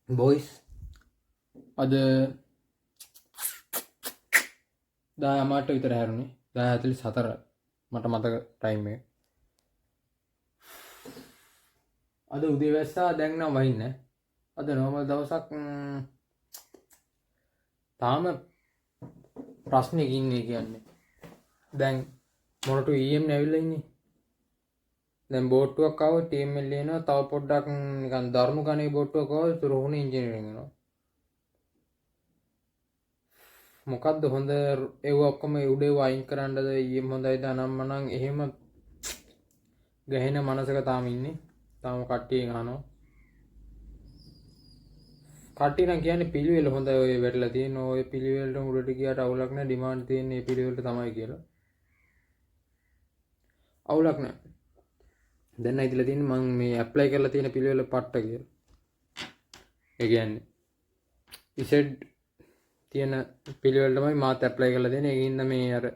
Boys අද 10:00 විතර හැරුණේ 10:44 මට මතක ටයිම් එක. අද උදේ වැස්සා දැන් නම් වහින්නේ. අද නෝමල් දවසක් තාම ප්‍රශ්නේ ඉන්නේ කියන්නේ. දැන් මොනටු EM නැවිලා ඉන්නේ. දැන් බෝට්ටුවක් ආව ටීම් එකෙන් ලියනවා තව පොඩ්ඩක් නිකන් දරුණු ගණේ බෝට්ටුවක් ආව රුහුණ ඉංජිනේරින් වෙනවා. මොකද්ද හොඳ ඒව ඔක්කොම උඩේ වයින් කරන්නද EM හොඳයිද අනම්මනම් එහෙම ගහන මනසක තාම ඉන්නේ. තාම කට්ටියෙන් අහනවා. කට්ටිය නම් කියන්නේ පිළිවෙල හොඳයි ඔය වැටලා තියෙන ඔය පිළිවෙලට උඩට ගියාට අවුලක් නැහැ ඩිමාන්ඩ් තියෙන මේ පිළිවෙලට තමයි කියලා. අවුලක් නැහැ. දැන් ඇවිල්ලා තියෙන්නේ මම මේ ඇප්ලයි කරලා තියෙන පිළිවෙල පට්ට කියලා. ඒ කියන්නේ ඉසෙඩ් තියෙන පිළිවෙල තමයි මාත් ඇප්ලයි කරලා තියෙන්නේ. ඒකින්ද මේ අර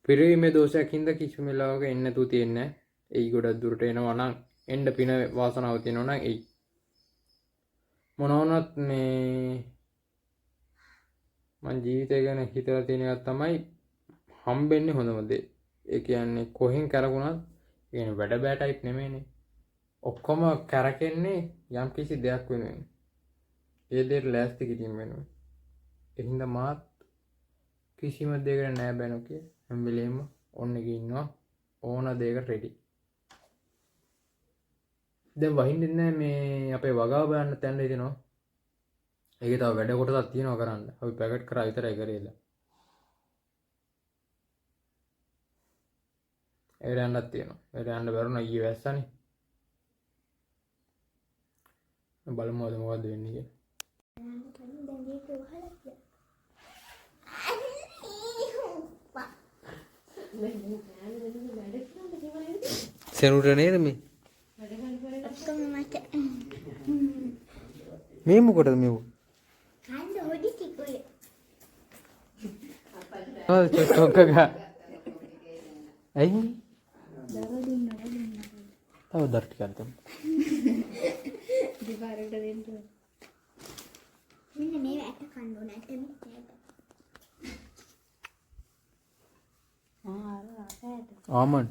පිරිවීමේ දෝෂයක් හින්දා කිසිම වෙලාවක එන්නේ නැතුව තියෙන්නේ නැහැ. එයි ගොඩක් දුරට එනවා නම් එන්න පින වාසනාව තියෙනවා නම් එයි. මොනවනත් මේ මං ජීවිතය ගැන හිතලා තියෙන එක තමයි හම්බෙන්නේ හොඳම දේ. ඒ කියන්නේ කොහෙන් කරගුණත් කියන්නේ වැඩ බෑ ටයිප් නෙමෙයිනේ. ඔක්කොම කරකෙන්නේ යම් කිසි දෙයක් වෙනුවෙන්. ඒ දෙයට ලෑස්ති කිරීම වෙනුවෙන්. ඒ හින්දා මාත් කිසිම දෙයකට නෑ බෑ නොකිය හැම වෙලේම ඔන්න එකේ ඉන්නවා ඕන දෙයකට රෙඩි. දැන් වහින්නේ නැහැ මේ අපේ වගාව බලන්න තැන්න හිටිනවා. ඒකේ තව වැඩ කොටසක් තියෙනවා කරන්න. අපි පැකට් කරා විතරයි කරේලා. ඒකට යන්නත් තියෙනවා. ඒකට යන්න බැරුණා ඊයේ වැස්සනේ. බලමු අද මොකද්ද වෙන්නේ කියලා. සෙනුට නේද මේ? මේ මොකටද මේ? කන්න හොඩි ටිකේ. ආ චොක්ක ගා. ඇයි? දර දුන්න. තව දර ටිකක් දෙන්න. දෙපාරකට දෙන්න. මෙන්න මේ ඇට කන්න ඕන ඇට මේ. ආමන්ඩ්.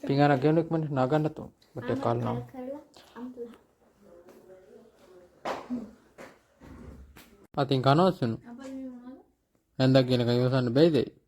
පිඟාන ගෙනුක් මට නගන්න තෝ. මට කල්නවා. අතින් කනවසුණු. ඇන්දක් කියන කයි වසන්න බැයිද?